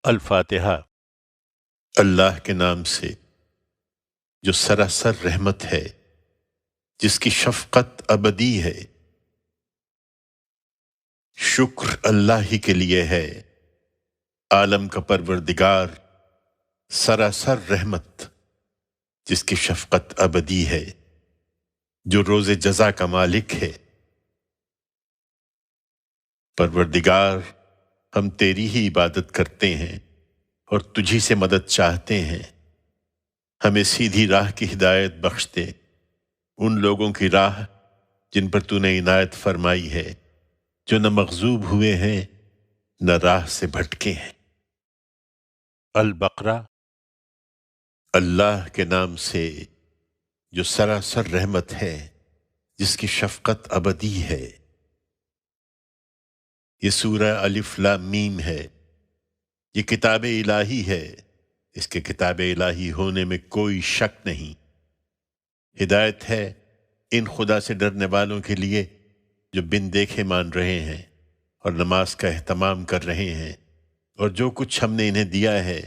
الفاتحہ۔ اللہ کے نام سے جو سراسر رحمت ہے، جس کی شفقت ابدی ہے۔ شکر اللہ ہی کے لیے ہے، عالم کا پروردگار، سراسر رحمت، جس کی شفقت ابدی ہے، جو روز جزا کا مالک ہے۔ پروردگار، ہم تیری ہی عبادت کرتے ہیں اور تجھی سے مدد چاہتے ہیں۔ ہمیں سیدھی راہ کی ہدایت بخش دے، ان لوگوں کی راہ جن پر تو نے عنایت فرمائی ہے، جو نہ مغضوب ہوئے ہیں نہ راہ سے بھٹکے ہیں۔ البقرہ۔ اللہ کے نام سے جو سراسر رحمت ہے، جس کی شفقت ابدی ہے۔ یہ سورہ الف لام میم ہے۔ یہ کتاب الہی ہے، اس کے کتاب الہی ہونے میں کوئی شک نہیں۔ ہدایت ہے ان خدا سے ڈرنے والوں کے لیے جو بن دیکھے مان رہے ہیں اور نماز کا اہتمام کر رہے ہیں، اور جو کچھ ہم نے انہیں دیا ہے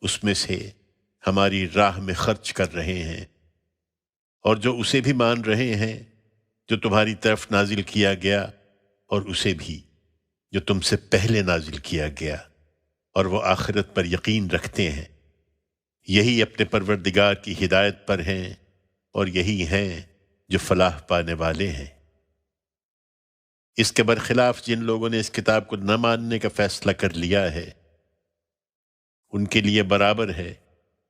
اس میں سے ہماری راہ میں خرچ کر رہے ہیں، اور جو اسے بھی مان رہے ہیں جو تمہاری طرف نازل کیا گیا، اور اسے بھی جو تم سے پہلے نازل کیا گیا، اور وہ آخرت پر یقین رکھتے ہیں۔ یہی اپنے پروردگار کی ہدایت پر ہیں، اور یہی ہیں جو فلاح پانے والے ہیں۔ اس کے برخلاف جن لوگوں نے اس کتاب کو نہ ماننے کا فیصلہ کر لیا ہے، ان کے لیے برابر ہے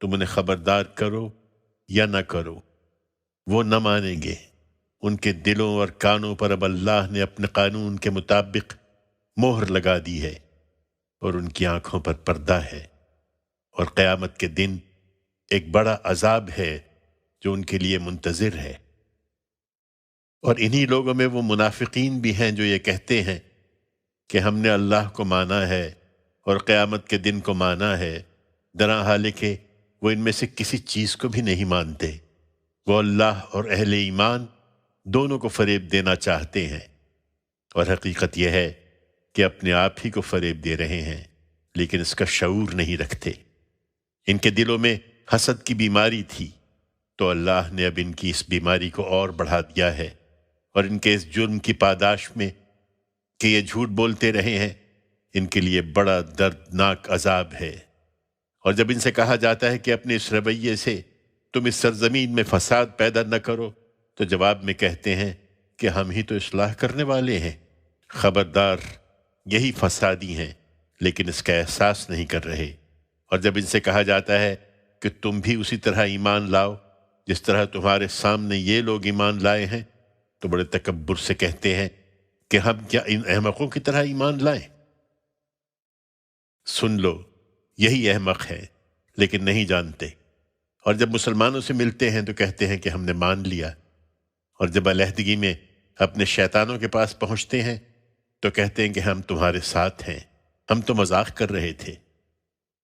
تم انہیں خبردار کرو یا نہ کرو، وہ نہ مانیں گے۔ ان کے دلوں اور کانوں پر اب اللہ نے اپنے قانون کے مطابق مہر لگا دی ہے، اور ان کی آنکھوں پر پردہ ہے، اور قیامت کے دن ایک بڑا عذاب ہے جو ان کے لیے منتظر ہے۔ اور انہی لوگوں میں وہ منافقین بھی ہیں جو یہ کہتے ہیں کہ ہم نے اللہ کو مانا ہے اور قیامت کے دن کو مانا ہے، درا حال کہ وہ ان میں سے کسی چیز کو بھی نہیں مانتے۔ وہ اللہ اور اہل ایمان دونوں کو فریب دینا چاہتے ہیں، اور حقیقت یہ ہے کہ اپنے آپ ہی کو فریب دے رہے ہیں، لیکن اس کا شعور نہیں رکھتے۔ ان کے دلوں میں حسد کی بیماری تھی، تو اللہ نے اب ان کی اس بیماری کو اور بڑھا دیا ہے، اور ان کے اس جرم کی پاداش میں کہ یہ جھوٹ بولتے رہے ہیں، ان کے لیے بڑا دردناک عذاب ہے۔ اور جب ان سے کہا جاتا ہے کہ اپنے اس رویے سے تم اس سرزمین میں فساد پیدا نہ کرو، تو جواب میں کہتے ہیں کہ ہم ہی تو اصلاح کرنے والے ہیں۔ خبردار، یہی فسادی ہیں، لیکن اس کا احساس نہیں کر رہے۔ اور جب ان سے کہا جاتا ہے کہ تم بھی اسی طرح ایمان لاؤ جس طرح تمہارے سامنے یہ لوگ ایمان لائے ہیں، تو بڑے تکبر سے کہتے ہیں کہ ہم کیا ان احمقوں کی طرح ایمان لائیں؟ سن لو، یہی احمق ہے لیکن نہیں جانتے۔ اور جب مسلمانوں سے ملتے ہیں تو کہتے ہیں کہ ہم نے مان لیا، اور جب علیحدگی میں اپنے شیطانوں کے پاس پہنچتے ہیں تو کہتے ہیں کہ ہم تمہارے ساتھ ہیں، ہم تو مذاق کر رہے تھے۔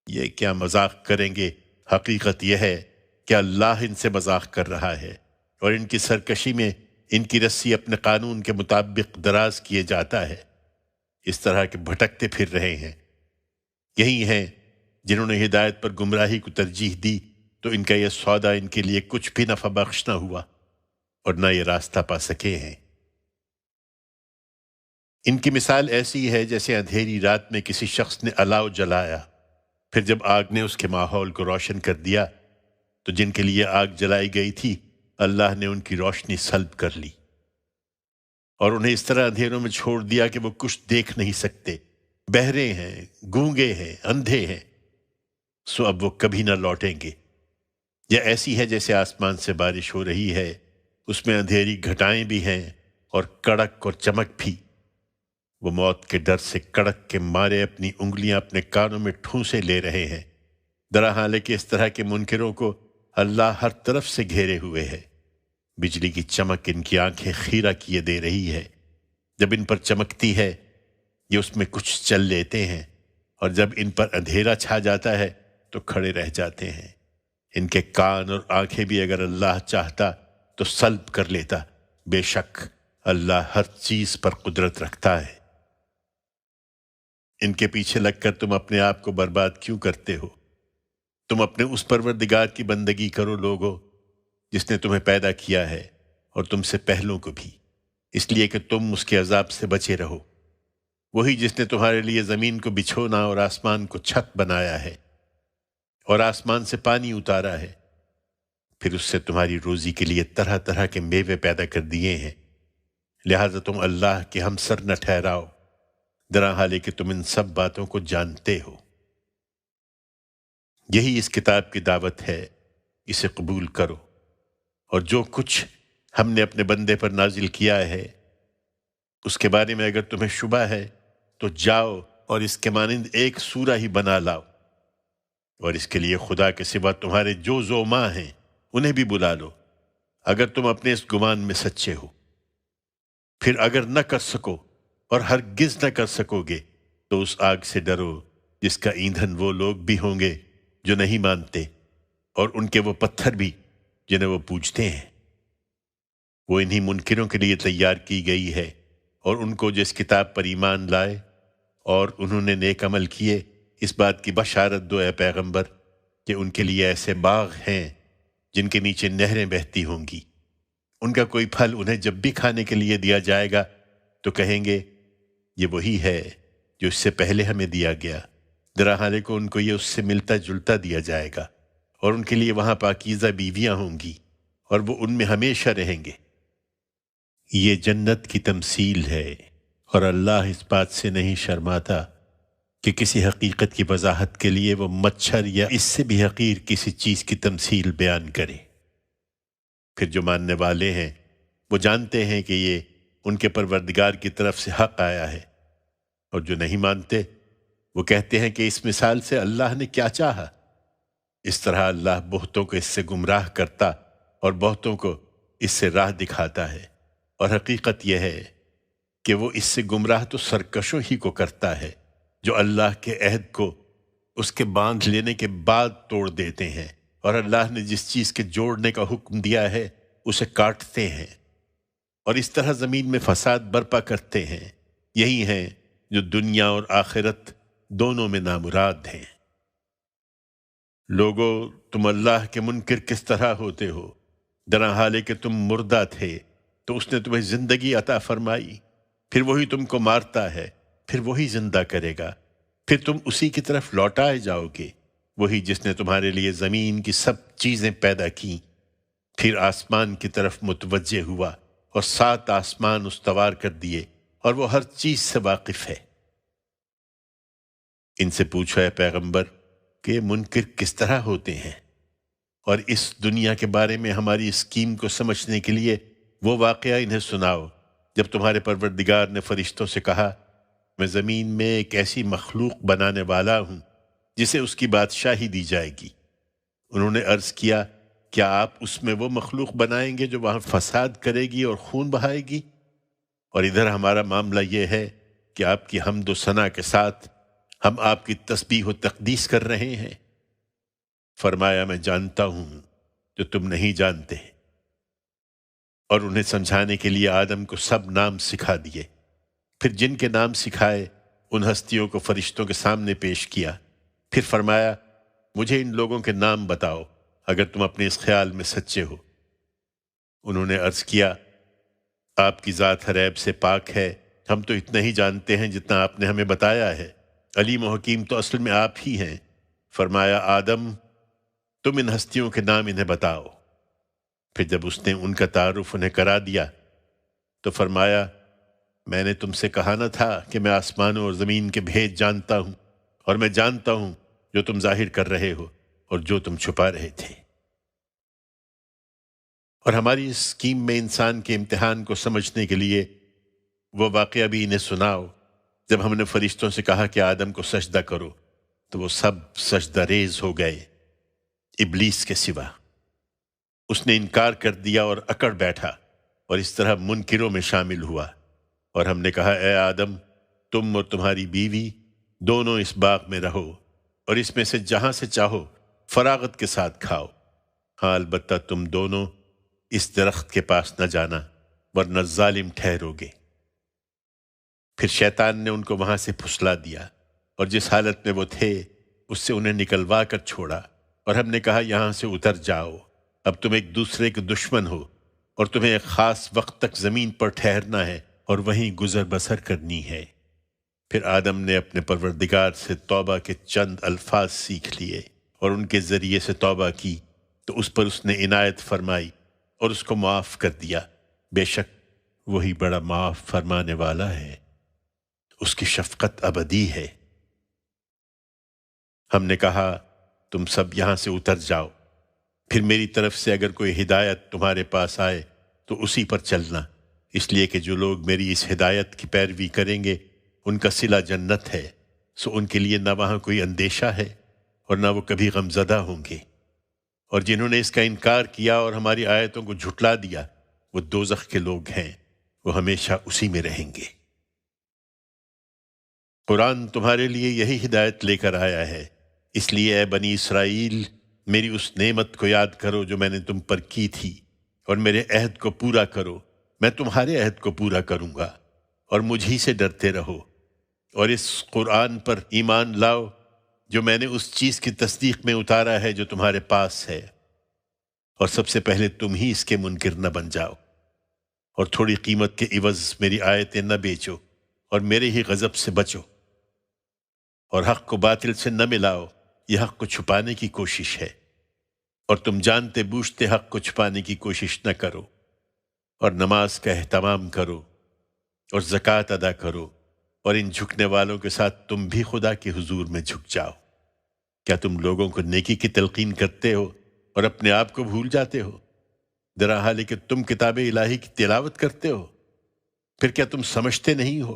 یہ کیا مذاق کریں گے؟ حقیقت یہ ہے کہ اللہ ان سے مذاق کر رہا ہے، اور ان کی سرکشی میں ان کی رسی اپنے قانون کے مطابق دراز کیے جاتا ہے۔ اس طرح کے بھٹکتے پھر رہے ہیں۔ یہی ہیں جنہوں نے ہدایت پر گمراہی کو ترجیح دی، تو ان کا یہ سودا ان کے لیے کچھ بھی نفع بخش نہ ہوا، اور نہ یہ راستہ پا سکے ہیں۔ ان کی مثال ایسی ہے جیسے اندھیری رات میں کسی شخص نے الاؤ جلایا، پھر جب آگ نے اس کے ماحول کو روشن کر دیا تو جن کے لیے آگ جلائی گئی تھی اللہ نے ان کی روشنی سلب کر لی، اور انہیں اس طرح اندھیروں میں چھوڑ دیا کہ وہ کچھ دیکھ نہیں سکتے، بہرے ہیں، گونگے ہیں، اندھے ہیں، سو اب وہ کبھی نہ لوٹیں گے۔ یہ ایسی ہے جیسے آسمان سے بارش ہو رہی ہے، اس میں اندھیری گھٹائیں بھی ہیں اور کڑک اور چمک بھی۔ وہ موت کے ڈر سے کڑک کے مارے اپنی انگلیاں اپنے کانوں میں ٹھونسے لے رہے ہیں، درا حال کہ اس طرح کے منکروں کو اللہ ہر طرف سے گھیرے ہوئے ہے۔ بجلی کی چمک ان کی آنکھیں خیرہ کیے دے رہی ہے، جب ان پر چمکتی ہے یہ اس میں کچھ چل لیتے ہیں، اور جب ان پر اندھیرا چھا جاتا ہے تو کھڑے رہ جاتے ہیں۔ ان کے کان اور آنکھیں بھی اگر اللہ چاہتا تو سلب کر لیتا، بے شک اللہ ہر چیز پر قدرت رکھتا ہے۔ ان کے پیچھے لگ کر تم اپنے آپ کو برباد کیوں کرتے ہو؟ تم اپنے اس پروردگار کی بندگی کرو لوگو، جس نے تمہیں پیدا کیا ہے اور تم سے پہلوں کو بھی، اس لیے کہ تم اس کے عذاب سے بچے رہو۔ وہی جس نے تمہارے لیے زمین کو بچھونا اور آسمان کو چھت بنایا ہے اور آسمان سے پانی اتارا ہے، پھر اس سے تمہاری روزی کے لیے طرح طرح کے میوے پیدا کر دیے ہیں، لہٰذا تم اللہ کے ہمسر نہ ٹھہراؤ، درا حالے کہ تم ان سب باتوں کو جانتے ہو۔ یہی اس کتاب کی دعوت ہے، اسے قبول کرو، اور جو کچھ ہم نے اپنے بندے پر نازل کیا ہے اس کے بارے میں اگر تمہیں شبہ ہے تو جاؤ اور اس کے مانند ایک سورہ ہی بنا لاؤ، اور اس کے لیے خدا کے سوا تمہارے جو زعماء ہیں انہیں بھی بلا لو، اگر تم اپنے اس گمان میں سچے ہو۔ پھر اگر نہ کر سکو اور ہرگز نہ کر سکو گے تو اس آگ سے ڈرو جس کا ایندھن وہ لوگ بھی ہوں گے جو نہیں مانتے، اور ان کے وہ پتھر بھی جنہیں وہ پوجتے ہیں۔ وہ انہی منکروں کے لیے تیار کی گئی ہے، اور ان کو جس کتاب پر ایمان لائے اور انہوں نے نیک عمل کیے اس بات کی بشارت دو اے پیغمبر کہ ان کے لیے ایسے باغ ہیں جن کے نیچے نہریں بہتی ہوں گی، ان کا کوئی پھل انہیں جب بھی کھانے کے لیے دیا جائے گا تو کہیں گے یہ وہی ہے جو اس سے پہلے ہمیں دیا گیا، درا حالے کو ان کو یہ اس سے ملتا جلتا دیا جائے گا، اور ان کے لیے وہاں پاکیزہ بیویاں ہوں گی اور وہ ان میں ہمیشہ رہیں گے۔ یہ جنت کی تمثیل ہے، اور اللہ اس بات سے نہیں شرماتا کہ کسی حقیقت کی وضاحت کے لیے وہ مچھر یا اس سے بھی حقیر کسی چیز کی تمثیل بیان کرے۔ پھر جو ماننے والے ہیں وہ جانتے ہیں کہ یہ ان کے پروردگار کی طرف سے حق آیا ہے، اور جو نہیں مانتے وہ کہتے ہیں کہ اس مثال سے اللہ نے کیا چاہا۔ اس طرح اللہ بہتوں کو اس سے گمراہ کرتا اور بہتوں کو اس سے راہ دکھاتا ہے، اور حقیقت یہ ہے کہ وہ اس سے گمراہ تو سرکشوں ہی کو کرتا ہے جو اللہ کے عہد کو اس کے باندھ لینے کے بعد توڑ دیتے ہیں، اور اللہ نے جس چیز کے جوڑنے کا حکم دیا ہے اسے کاٹتے ہیں، اور اس طرح زمین میں فساد برپا کرتے ہیں۔ یہی ہیں جو دنیا اور آخرت دونوں میں نامراد ہیں۔ لوگو، تم اللہ کے منکر کس طرح ہوتے ہو؟ درا حالے کہ تم مردہ تھے تو اس نے تمہیں زندگی عطا فرمائی، پھر وہی تم کو مارتا ہے، پھر وہی زندہ کرے گا، پھر تم اسی کی طرف لوٹائے جاؤ گے، وہی جس نے تمہارے لیے زمین کی سب چیزیں پیدا کیں، پھر آسمان کی طرف متوجہ ہوا اور 7 آسمان استوار کر دیے، اور وہ ہر چیز سے واقف ہے۔ ان سے پوچھو اے پیغمبر کہ یہ منکر کس طرح ہوتے ہیں، اور اس دنیا کے بارے میں ہماری اسکیم کو سمجھنے کے لیے وہ واقعہ انہیں سناؤ جب تمہارے پروردگار نے فرشتوں سے کہا میں زمین میں ایک ایسی مخلوق بنانے والا ہوں جسے اس کی بادشاہی دی جائے گی۔ انہوں نے عرض کیا کیا آپ اس میں وہ مخلوق بنائیں گے جو وہاں فساد کرے گی اور خون بہائے گی؟ اور ادھر ہمارا معاملہ یہ ہے کہ آپ کی حمد و ثنا کے ساتھ ہم آپ کی تسبیح و تقدیس کر رہے ہیں۔ فرمایا میں جانتا ہوں جو تم نہیں جانتے، اور انہیں سمجھانے کے لیے آدم کو سب نام سکھا دیے۔ پھر جن کے نام سکھائے ان ہستیوں کو فرشتوں کے سامنے پیش کیا، پھر فرمایا مجھے ان لوگوں کے نام بتاؤ اگر تم اپنے اس خیال میں سچے ہو۔ انہوں نے عرض کیا آپ کی ذات ہر عیب سے پاک ہے، ہم تو اتنا ہی جانتے ہیں جتنا آپ نے ہمیں بتایا ہے، علیم و حکیم تو اصل میں آپ ہی ہیں۔ فرمایا آدم تم ان ہستیوں کے نام انہیں بتاؤ۔ پھر جب اس نے ان کا تعارف انہیں کرا دیا تو فرمایا میں نے تم سے کہا نہ تھا کہ میں آسمانوں اور زمین کے بھید جانتا ہوں، اور میں جانتا ہوں جو تم ظاہر کر رہے ہو اور جو تم چھپا رہے تھے۔ اور ہماری اس اسکیم میں انسان کے امتحان کو سمجھنے کے لیے وہ واقعہ بھی انہیں سناؤ جب ہم نے فرشتوں سے کہا کہ آدم کو سجدہ کرو تو وہ سب سجدہ ریز ہو گئے ابلیس کے سوا۔ اس نے انکار کر دیا اور اکڑ بیٹھا، اور اس طرح منکروں میں شامل ہوا۔ اور ہم نے کہا اے آدم تم اور تمہاری بیوی دونوں اس باغ میں رہو اور اس میں سے جہاں سے چاہو فراغت کے ساتھ کھاؤ، ہاں البتہ تم دونوں اس درخت کے پاس نہ جانا ورنہ ظالم ٹھہرو گے۔ پھر شیطان نے ان کو وہاں سے پھسلا دیا اور جس حالت میں وہ تھے اس سے انہیں نکلوا کر چھوڑا، اور ہم نے کہا یہاں سے اتر جاؤ، اب تم ایک دوسرے کے دشمن ہو، اور تمہیں ایک خاص وقت تک زمین پر ٹھہرنا ہے اور وہیں گزر بسر کرنی ہے۔ پھر آدم نے اپنے پروردگار سے توبہ کے چند الفاظ سیکھ لیے اور ان کے ذریعے سے توبہ کی، تو اس پر اس نے عنایت فرمائی اور اس کو معاف کر دیا۔ بے شک وہی بڑا معاف فرمانے والا ہے، اس کی شفقت ابدی ہے۔ ہم نے کہا تم سب یہاں سے اتر جاؤ، پھر میری طرف سے اگر کوئی ہدایت تمہارے پاس آئے تو اسی پر چلنا، اس لیے کہ جو لوگ میری اس ہدایت کی پیروی کریں گے ان کا صلہ جنت ہے، سو ان کے لیے نہ وہاں کوئی اندیشہ ہے اور نہ وہ کبھی غمزدہ ہوں گے، اور جنہوں نے اس کا انکار کیا اور ہماری آیتوں کو جھٹلا دیا وہ دوزخ کے لوگ ہیں، وہ ہمیشہ اسی میں رہیں گے۔ قرآن تمہارے لیے یہی ہدایت لے کر آیا ہے، اس لیے اے بنی اسرائیل میری اس نعمت کو یاد کرو جو میں نے تم پر کی تھی، اور میرے عہد کو پورا کرو، میں تمہارے عہد کو پورا کروں گا، اور مجھ ہی سے ڈرتے رہو، اور اس قرآن پر ایمان لاؤ جو میں نے اس چیز کی تصدیق میں اتارا ہے جو تمہارے پاس ہے، اور سب سے پہلے تم ہی اس کے منکر نہ بن جاؤ، اور تھوڑی قیمت کے عوض میری آیتیں نہ بیچو، اور میرے ہی غضب سے بچو، اور حق کو باطل سے نہ ملاؤ، یہ حق کو چھپانے کی کوشش ہے، اور تم جانتے بوجھتے حق کو چھپانے کی کوشش نہ کرو، اور نماز کا اہتمام کرو اور زکوٰۃ ادا کرو، اور ان جھکنے والوں کے ساتھ تم بھی خدا کے حضور میں جھک جاؤ۔ کیا تم لوگوں کو نیکی کی تلقین کرتے ہو اور اپنے آپ کو بھول جاتے ہو؟ درا حال ہے کہ تم کتاب الہی کی تلاوت کرتے ہو، پھر کیا تم سمجھتے نہیں ہو؟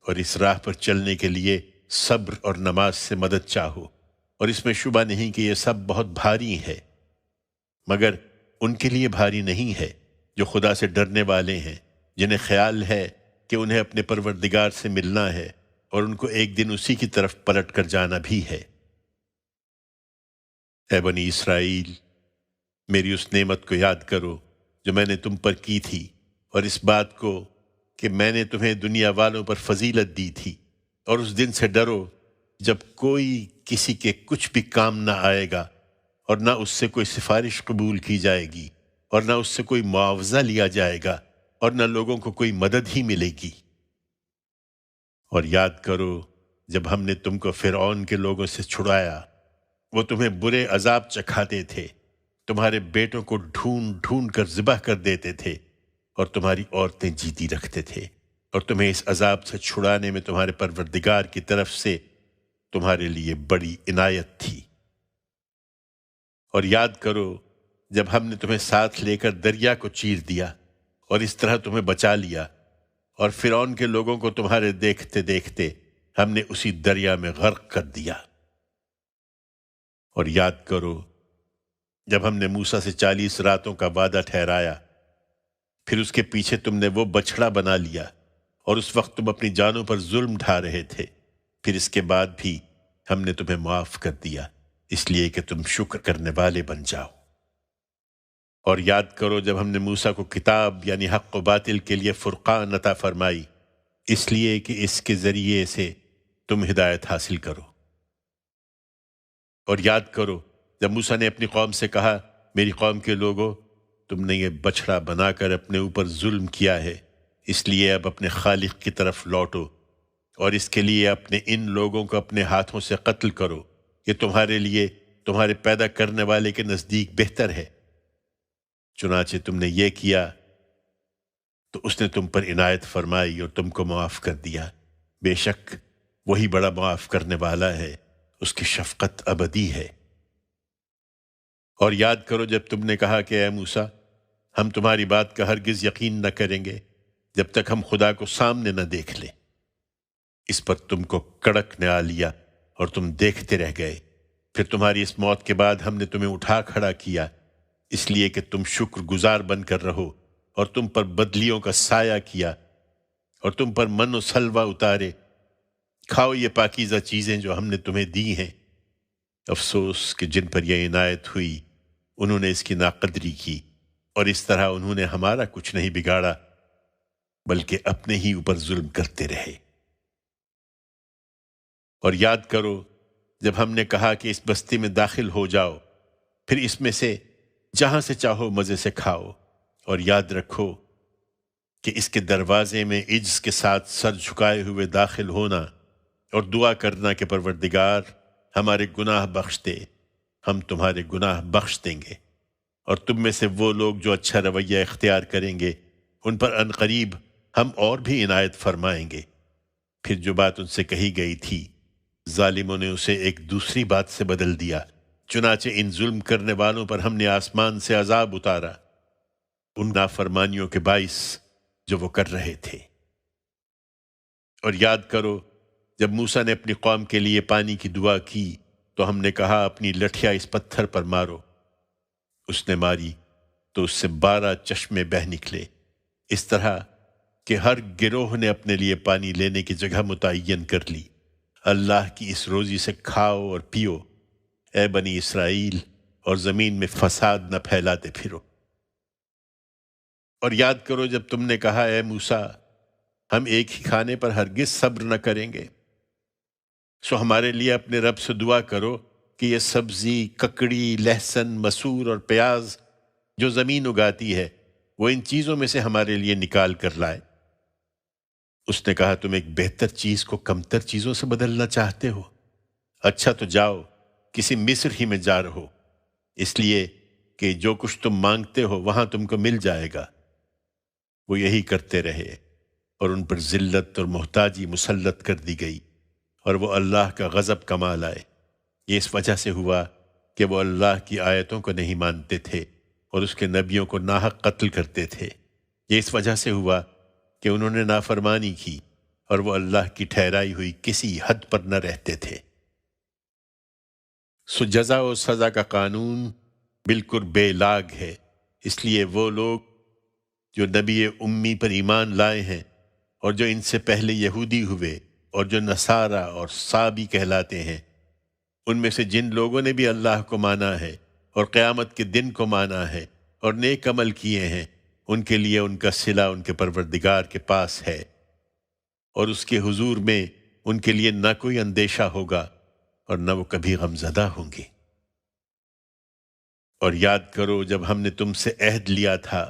اور اس راہ پر چلنے کے لیے صبر اور نماز سے مدد چاہو، اور اس میں شبہ نہیں کہ یہ سب بہت بھاری ہے، مگر ان کے لیے بھاری نہیں ہے جو خدا سے ڈرنے والے ہیں، جنہیں خیال ہے کہ انہیں اپنے پروردگار سے ملنا ہے اور ان کو ایک دن اسی کی طرف پلٹ کر جانا بھی ہے۔ اے بنی اسرائیل میری اس نعمت کو یاد کرو جو میں نے تم پر کی تھی، اور اس بات کو کہ میں نے تمہیں دنیا والوں پر فضیلت دی تھی، اور اس دن سے ڈرو جب کوئی کسی کے کچھ بھی کام نہ آئے گا، اور نہ اس سے کوئی سفارش قبول کی جائے گی، اور نہ اس سے کوئی معاوضہ لیا جائے گا، اور نہ لوگوں کو کوئی مدد ہی ملے گی۔ اور یاد کرو جب ہم نے تم کو فرعون کے لوگوں سے چھڑایا، وہ تمہیں برے عذاب چکھاتے تھے، تمہارے بیٹوں کو ڈھونڈ ڈھونڈ کر ذبح کر دیتے تھے، اور تمہاری عورتیں جیتی رکھتے تھے، اور تمہیں اس عذاب سے چھڑانے میں تمہارے پروردگار کی طرف سے تمہارے لیے بڑی عنایت تھی۔ اور یاد کرو جب ہم نے تمہیں ساتھ لے کر دریا کو چیر دیا اور اس طرح تمہیں بچا لیا، اور فرعون کے لوگوں کو تمہارے دیکھتے دیکھتے ہم نے اسی دریا میں غرق کر دیا۔ اور یاد کرو جب ہم نے موسیٰ سے 40 راتوں کا وعدہ ٹھہرایا، پھر اس کے پیچھے تم نے وہ بچھڑا بنا لیا، اور اس وقت تم اپنی جانوں پر ظلم ڈھا رہے تھے، پھر اس کے بعد بھی ہم نے تمہیں معاف کر دیا، اس لیے کہ تم شکر کرنے والے بن جاؤ۔ اور یاد کرو جب ہم نے موسیٰ کو کتاب یعنی حق و باطل کے لیے فرقان عطا فرمائی، اس لیے کہ اس کے ذریعے سے تم ہدایت حاصل کرو۔ اور یاد کرو جب موسیٰ نے اپنی قوم سے کہا، میری قوم کے لوگوں تم نے یہ بچھڑا بنا کر اپنے اوپر ظلم کیا ہے، اس لیے اب اپنے خالق کی طرف لوٹو، اور اس کے لیے اپنے ان لوگوں کو اپنے ہاتھوں سے قتل کرو، یہ تمہارے لیے تمہارے پیدا کرنے والے کے نزدیک بہتر ہے۔ چنانچہ تم نے یہ کیا تو اس نے تم پر عنایت فرمائی اور تم کو معاف کر دیا، بے شک وہی بڑا معاف کرنے والا ہے، اس کی شفقت ابدی ہے۔ اور یاد کرو جب تم نے کہا کہ اے موسیٰ ہم تمہاری بات کا ہرگز یقین نہ کریں گے جب تک ہم خدا کو سامنے نہ دیکھ لیں، اس پر تم کو کڑک نے آ لیا اور تم دیکھتے رہ گئے، پھر تمہاری اس موت کے بعد ہم نے تمہیں اٹھا کھڑا کیا، اس لیے کہ تم شکر گزار بن کر رہو، اور تم پر بدلیوں کا سایہ کیا، اور تم پر من و سلوہ اتارے، کھاؤ یہ پاکیزہ چیزیں جو ہم نے تمہیں دی ہیں۔ افسوس کہ جن پر یہ عنایت ہوئی انہوں نے اس کی ناقدری کی، اور اس طرح انہوں نے ہمارا کچھ نہیں بگاڑا بلکہ اپنے ہی اوپر ظلم کرتے رہے۔ اور یاد کرو جب ہم نے کہا کہ اس بستی میں داخل ہو جاؤ، پھر اس میں سے جہاں سے چاہو مزے سے کھاؤ، اور یاد رکھو کہ اس کے دروازے میں عجز کے ساتھ سر جھکائے ہوئے داخل ہونا اور دعا کرنا کہ پروردگار ہمارے گناہ بخش دے، ہم تمہارے گناہ بخش دیں گے، اور تم میں سے وہ لوگ جو اچھا رویہ اختیار کریں گے ان پر عنقریب ہم اور بھی عنایت فرمائیں گے۔ پھر جو بات ان سے کہی گئی تھی ظالموں نے اسے ایک دوسری بات سے بدل دیا، چنانچہ ان ظلم کرنے والوں پر ہم نے آسمان سے عذاب اتارا ان نافرمانیوں کے باعث جو وہ کر رہے تھے۔ اور یاد کرو جب موسیٰ نے اپنی قوم کے لیے پانی کی دعا کی تو ہم نے کہا اپنی لٹھیا اس پتھر پر مارو، اس نے ماری تو اس سے 12 چشمے بہہ نکلے، اس طرح کہ ہر گروہ نے اپنے لیے پانی لینے کی جگہ متعین کر لی۔ اللہ کی اس روزی سے کھاؤ اور پیو اے بنی اسرائیل، اور زمین میں فساد نہ پھیلاتے پھرو۔ اور یاد کرو جب تم نے کہا اے موسیٰ ہم ایک ہی کھانے پر ہرگز صبر نہ کریں گے، سو ہمارے لیے اپنے رب سے دعا کرو کہ یہ سبزی، ککڑی، لہسن، مسور اور پیاز جو زمین اگاتی ہے وہ ان چیزوں میں سے ہمارے لیے نکال کر لائے۔ اس نے کہا تم ایک بہتر چیز کو کمتر چیزوں سے بدلنا چاہتے ہو؟ اچھا تو جاؤ کسی مصر ہی میں جا رہو، اس لیے کہ جو کچھ تم مانگتے ہو وہاں تم کو مل جائے گا۔ وہ یہی کرتے رہے اور ان پر ذلت اور محتاجی مسلط کر دی گئی، اور وہ اللہ کا غضب کما لائے۔ یہ اس وجہ سے ہوا کہ وہ اللہ کی آیتوں کو نہیں مانتے تھے اور اس کے نبیوں کو ناحق قتل کرتے تھے۔ یہ اس وجہ سے ہوا کہ انہوں نے نافرمانی کی اور وہ اللہ کی ٹھہرائی ہوئی کسی حد پر نہ رہتے تھے۔ سو جزا و سزا کا قانون بالکل بے لاگ ہے، اس لیے وہ لوگ جو نبی امی پر ایمان لائے ہیں اور جو ان سے پہلے یہودی ہوئے اور جو نصارہ اور صابی کہلاتے ہیں، ان میں سے جن لوگوں نے بھی اللہ کو مانا ہے اور قیامت کے دن کو مانا ہے اور نیک عمل کیے ہیں، ان کے لیے ان کا صلہ ان کے پروردگار کے پاس ہے، اور اس کے حضور میں ان کے لیے نہ کوئی اندیشہ ہوگا اور نہ وہ کبھی غمزدہ ہوں گے۔ اور یاد کرو جب ہم نے تم سے عہد لیا تھا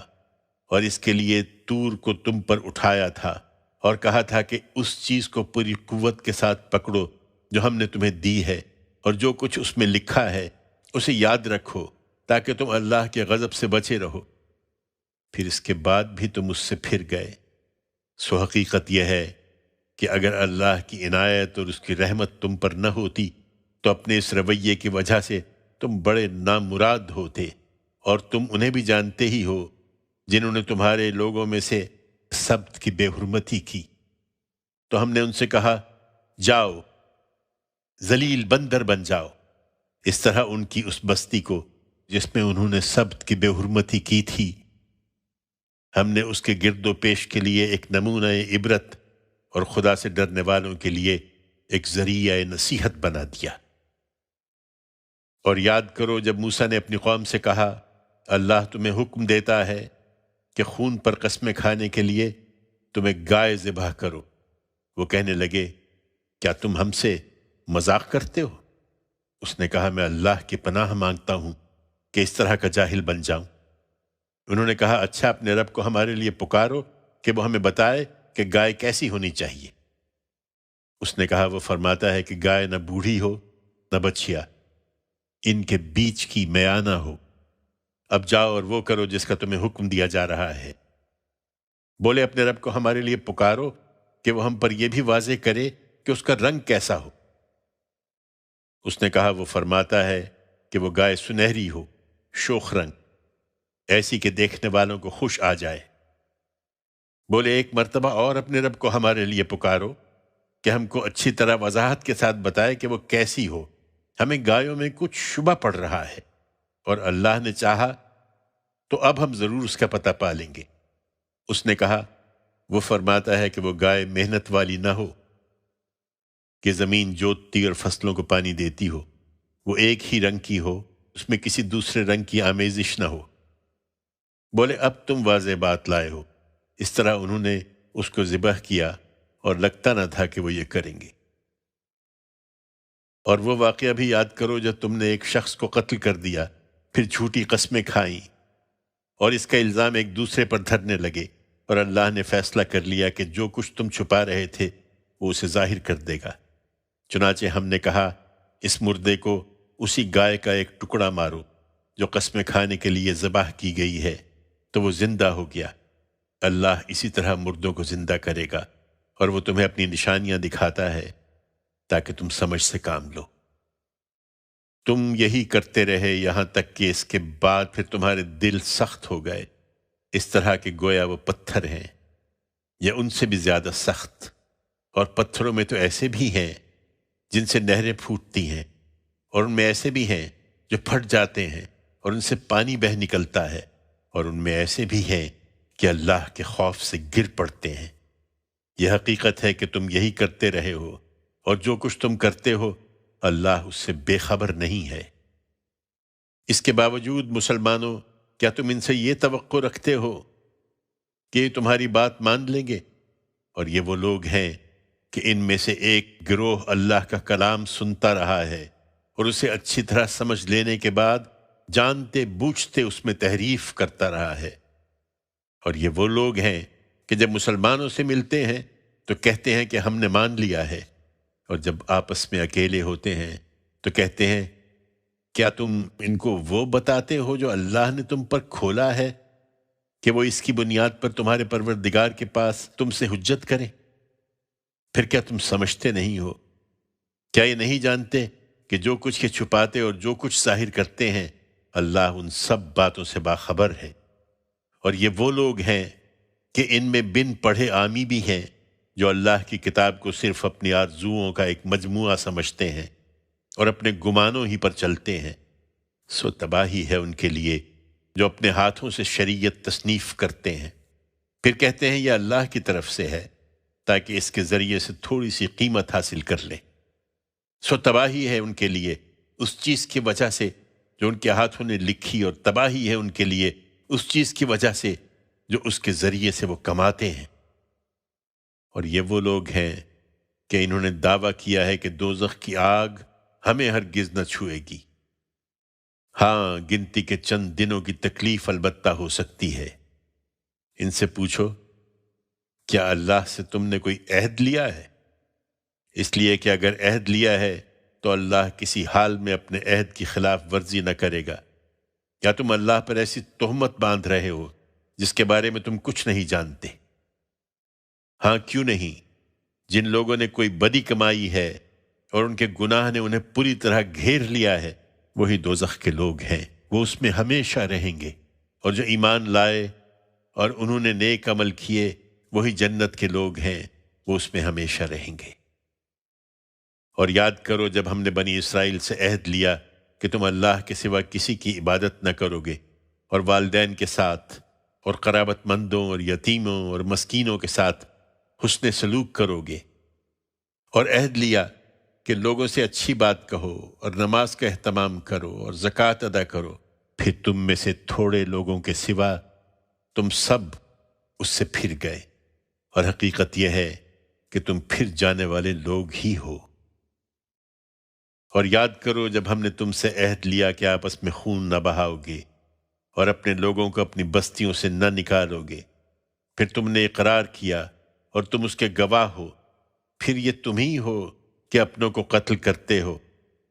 اور اس کے لیے طور کو تم پر اٹھایا تھا اور کہا تھا کہ اس چیز کو پوری قوت کے ساتھ پکڑو جو ہم نے تمہیں دی ہے، اور جو کچھ اس میں لکھا ہے اسے یاد رکھو تاکہ تم اللہ کے غضب سے بچے رہو، پھر اس کے بعد بھی تم اس سے پھر گئے۔ سو حقیقت یہ ہے کہ اگر اللہ کی عنایت اور اس کی رحمت تم پر نہ ہوتی تو اپنے اس رویے کی وجہ سے تم بڑے نامراد ہوتے، اور تم انہیں بھی جانتے ہی ہو جنہوں نے تمہارے لوگوں میں سے سبت کی بے حرمتی کی۔ تو ہم نے ان سے کہا جاؤ ذلیل بندر بن جاؤ، اس طرح ان کی اس بستی کو جس میں انہوں نے سبت کی بے حرمتی کی تھی ہم نے اس کے گرد و پیش کے لیے ایک نمونہ عبرت اور خدا سے ڈرنے والوں کے لیے ایک ذریعہ نصیحت بنا دیا۔ اور یاد کرو جب موسیٰ نے اپنی قوم سے کہا اللہ تمہیں حکم دیتا ہے کہ خون پر قسمیں کھانے کے لیے تم ایک گائے ذبح کرو، وہ کہنے لگے کیا تم ہم سے مذاق کرتے ہو؟ اس نے کہا میں اللہ کی پناہ مانگتا ہوں کہ اس طرح کا جاہل بن جاؤں۔ انہوں نے کہا اچھا اپنے رب کو ہمارے لیے پکارو کہ وہ ہمیں بتائے کہ گائے کیسی ہونی چاہیے۔ اس نے کہا وہ فرماتا ہے کہ گائے نہ بوڑھی ہو نہ بچیا، ان کے بیچ کی میانہ ہو۔ اب جاؤ اور وہ کرو جس کا تمہیں حکم دیا جا رہا ہے۔ بولے اپنے رب کو ہمارے لیے پکارو کہ وہ ہم پر یہ بھی واضح کرے کہ اس کا رنگ کیسا ہو۔ اس نے کہا وہ فرماتا ہے کہ وہ گائے سنہری ہو، شوخ رنگ، ایسی کہ دیکھنے والوں کو خوش آ جائے۔ بولے ایک مرتبہ اور اپنے رب کو ہمارے لیے پکارو کہ ہم کو اچھی طرح وضاحت کے ساتھ بتائے کہ وہ کیسی ہو، ہمیں گایوں میں کچھ شبہ پڑ رہا ہے، اور اللہ نے چاہا تو اب ہم ضرور اس کا پتہ پا لیں گے۔ اس نے کہا وہ فرماتا ہے کہ وہ گائے محنت والی نہ ہو کہ زمین جوتتی اور فصلوں کو پانی دیتی ہو، وہ ایک ہی رنگ کی ہو، اس میں کسی دوسرے رنگ کی آمیزش نہ ہو۔ بولے اب تم واضح بات لائے ہو۔ اس طرح انہوں نے اس کو ذبح کیا اور لگتا نہ تھا کہ وہ یہ کریں گے۔ اور وہ واقعہ بھی یاد کرو جب تم نے ایک شخص کو قتل کر دیا، پھر جھوٹی قسمیں کھائیں اور اس کا الزام ایک دوسرے پر دھرنے لگے، اور اللہ نے فیصلہ کر لیا کہ جو کچھ تم چھپا رہے تھے وہ اسے ظاہر کر دے گا۔ چنانچہ ہم نے کہا، اس مردے کو اسی گائے کا ایک ٹکڑا مارو جو قسمیں کھانے کے لیے ذبح کی گئی ہے، تو وہ زندہ ہو گیا۔ اللہ اسی طرح مردوں کو زندہ کرے گا، اور وہ تمہیں اپنی نشانیاں دکھاتا ہے تاکہ تم سمجھ سے کام لو۔ تم یہی کرتے رہے یہاں تک کہ اس کے بعد پھر تمہارے دل سخت ہو گئے، اس طرح کہ گویا وہ پتھر ہیں یا ان سے بھی زیادہ سخت۔ اور پتھروں میں تو ایسے بھی ہیں جن سے نہریں پھوٹتی ہیں، اور ان میں ایسے بھی ہیں جو پھٹ جاتے ہیں اور ان سے پانی بہہ نکلتا ہے، اور ان میں ایسے بھی ہیں کہ اللہ کے خوف سے گر پڑتے ہیں۔ یہ حقیقت ہے کہ تم یہی کرتے رہے ہو، اور جو کچھ تم کرتے ہو اللہ اس سے بے خبر نہیں ہے۔ اس کے باوجود مسلمانوں، کیا تم ان سے یہ توقع رکھتے ہو کہ یہ تمہاری بات مان لیں گے؟ اور یہ وہ لوگ ہیں کہ ان میں سے ایک گروہ اللہ کا کلام سنتا رہا ہے اور اسے اچھی طرح سمجھ لینے کے بعد جانتے بوجھتے اس میں تحریف کرتا رہا ہے۔ اور یہ وہ لوگ ہیں کہ جب مسلمانوں سے ملتے ہیں تو کہتے ہیں کہ ہم نے مان لیا ہے، اور جب آپس میں اکیلے ہوتے ہیں تو کہتے ہیں، کیا تم ان کو وہ بتاتے ہو جو اللہ نے تم پر کھولا ہے کہ وہ اس کی بنیاد پر تمہارے پروردگار کے پاس تم سے حجت کریں؟ پھر کیا تم سمجھتے نہیں ہو؟ کیا یہ نہیں جانتے کہ جو کچھ یہ چھپاتے اور جو کچھ ظاہر کرتے ہیں اللہ ان سب باتوں سے باخبر ہے؟ اور یہ وہ لوگ ہیں کہ ان میں بن پڑھے عامی بھی ہیں جو اللہ کی کتاب کو صرف اپنی آرزوؤں کا ایک مجموعہ سمجھتے ہیں اور اپنے گمانوں ہی پر چلتے ہیں۔ سو تباہی ہے ان کے لیے جو اپنے ہاتھوں سے شریعت تصنیف کرتے ہیں، پھر کہتے ہیں یہ اللہ کی طرف سے ہے تاکہ اس کے ذریعے سے تھوڑی سی قیمت حاصل کر لیں۔ سو تباہی ہے ان کے لیے اس چیز کی وجہ سے جو ان کے ہاتھوں نے لکھی، اور تباہی ہے ان کے لیے اس چیز کی وجہ سے جو اس کے ذریعے سے وہ کماتے ہیں۔ اور یہ وہ لوگ ہیں کہ انہوں نے دعویٰ کیا ہے کہ دوزخ کی آگ ہمیں ہرگز نہ چھوئے گی۔ ہاں، گنتی کے چند دنوں کی تکلیف البتہ ہو سکتی ہے۔ ان سے پوچھو، کیا اللہ سے تم نے کوئی عہد لیا ہے؟ اس لیے کہ اگر عہد لیا ہے تو اللہ کسی حال میں اپنے عہد کی خلاف ورزی نہ کرے گا۔ کیا تم اللہ پر ایسی تہمت باندھ رہے ہو جس کے بارے میں تم کچھ نہیں جانتے؟ ہاں کیوں نہیں، جن لوگوں نے کوئی بدی کمائی ہے اور ان کے گناہ نے انہیں پوری طرح گھیر لیا ہے، وہی دوزخ کے لوگ ہیں، وہ اس میں ہمیشہ رہیں گے۔ اور جو ایمان لائے اور انہوں نے نیک عمل کیے، وہی جنت کے لوگ ہیں، وہ اس میں ہمیشہ رہیں گے۔ اور یاد کرو جب ہم نے بنی اسرائیل سے عہد لیا کہ تم اللہ کے سوا کسی کی عبادت نہ کرو گے، اور والدین کے ساتھ اور قرابت مندوں اور یتیموں اور مسکینوں کے ساتھ حسن سلوک کرو گے، اور عہد لیا کہ لوگوں سے اچھی بات کہو اور نماز کا اہتمام کرو اور زکوٰۃ ادا کرو، پھر تم میں سے تھوڑے لوگوں کے سوا تم سب اس سے پھر گئے، اور حقیقت یہ ہے کہ تم پھر جانے والے لوگ ہی ہو۔ اور یاد کرو جب ہم نے تم سے عہد لیا کہ آپس میں خون نہ بہاؤ گے اور اپنے لوگوں کو اپنی بستیوں سے نہ نکالو گے، پھر تم نے اقرار کیا اور تم اس کے گواہ ہو، پھر یہ تم ہی ہو کہ اپنوں کو قتل کرتے ہو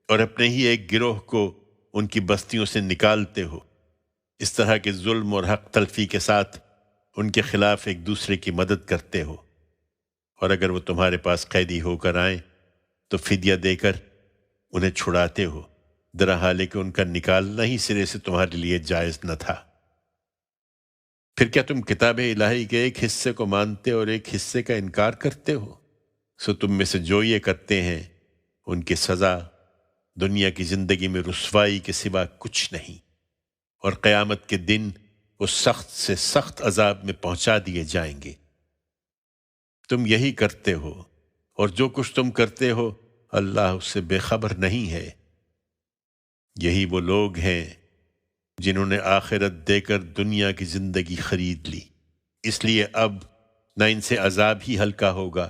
اور اپنے ہی ایک گروہ کو ان کی بستیوں سے نکالتے ہو، اس طرح کے ظلم اور حق تلفی کے ساتھ ان کے خلاف ایک دوسرے کی مدد کرتے ہو۔ اور اگر وہ تمہارے پاس قیدی ہو کر آئیں تو فدیہ دے کر انہیں چھڑاتے ہو، درحالے کہ ان کا نکالنا ہی سرے سے تمہارے لیے جائز نہ تھا۔ پھر کیا تم کتاب الہی کے ایک حصے کو مانتے اور ایک حصے کا انکار کرتے ہو؟ سو تم میں سے جو یہ کرتے ہیں ان کی سزا دنیا کی زندگی میں رسوائی کے سوا کچھ نہیں، اور قیامت کے دن وہ سخت سے سخت عذاب میں پہنچا دیے جائیں گے۔ تم یہی کرتے ہو، اور جو کچھ تم کرتے ہو اللہ اس سے بے خبر نہیں ہے۔ یہی وہ لوگ ہیں جنہوں نے آخرت دے کر دنیا کی زندگی خرید لی، اس لیے اب نہ ان سے عذاب ہی ہلکا ہوگا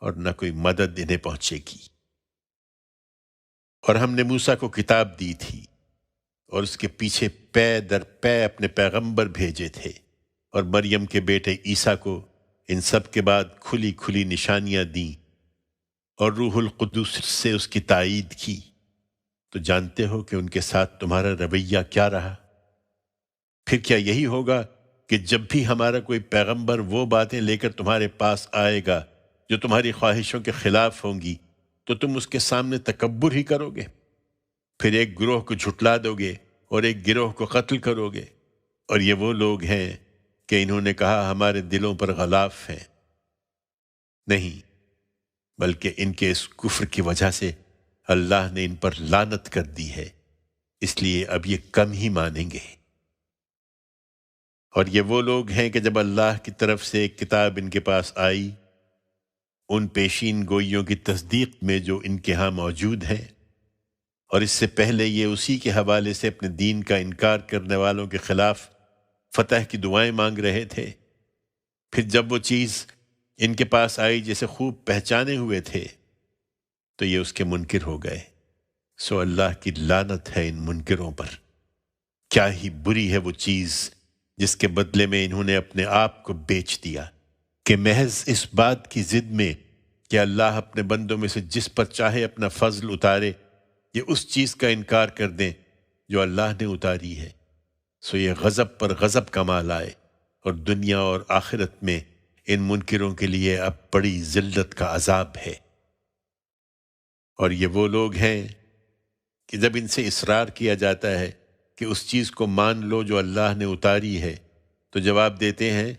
اور نہ کوئی مدد انہیں پہنچے گی۔ اور ہم نے موسیٰ کو کتاب دی تھی اور اس کے پیچھے پے در پے اپنے پیغمبر بھیجے تھے، اور مریم کے بیٹے عیسیٰ کو ان سب کے بعد کھلی کھلی نشانیاں دیں اور روح القدس سے اس کی تائید کی۔ تو جانتے ہو کہ ان کے ساتھ تمہارا رویہ کیا رہا؟ پھر کیا یہی ہوگا کہ جب بھی ہمارا کوئی پیغمبر وہ باتیں لے کر تمہارے پاس آئے گا جو تمہاری خواہشوں کے خلاف ہوں گی تو تم اس کے سامنے تکبر ہی کرو گے؟ پھر ایک گروہ کو جھٹلا دو گے اور ایک گروہ کو قتل کرو گے، اور یہ وہ لوگ ہیں کہ انہوں نے کہا ہمارے دلوں پر غلاف ہیں۔ نہیں، بلکہ ان کے اس کفر کی وجہ سے اللہ نے ان پر لعنت کر دی ہے، اس لیے اب یہ کم ہی مانیں گے۔ اور یہ وہ لوگ ہیں کہ جب اللہ کی طرف سے ایک کتاب ان کے پاس آئی، ان پیشین گوئیوں کی تصدیق میں جو ان کے ہاں موجود ہیں، اور اس سے پہلے یہ اسی کے حوالے سے اپنے دین کا انکار کرنے والوں کے خلاف فتح کی دعائیں مانگ رہے تھے، پھر جب وہ چیز ان کے پاس آئی جسے خوب پہچانے ہوئے تھے تو یہ اس کے منکر ہو گئے۔ سو اللہ کی لعنت ہے ان منکروں پر۔ کیا ہی بری ہے وہ چیز جس کے بدلے میں انہوں نے اپنے آپ کو بیچ دیا، کہ محض اس بات کی ضد میں کہ اللہ اپنے بندوں میں سے جس پر چاہے اپنا فضل اتارے، یہ اس چیز کا انکار کر دیں جو اللہ نے اتاری ہے۔ سو یہ غضب پر غضب کا مال آئے، اور دنیا اور آخرت میں ان منکروں کے لیے اب بڑی ذلت کا عذاب ہے۔ اور یہ وہ لوگ ہیں کہ جب ان سے اصرار کیا جاتا ہے کہ اس چیز کو مان لو جو اللہ نے اتاری ہے، تو جواب دیتے ہیں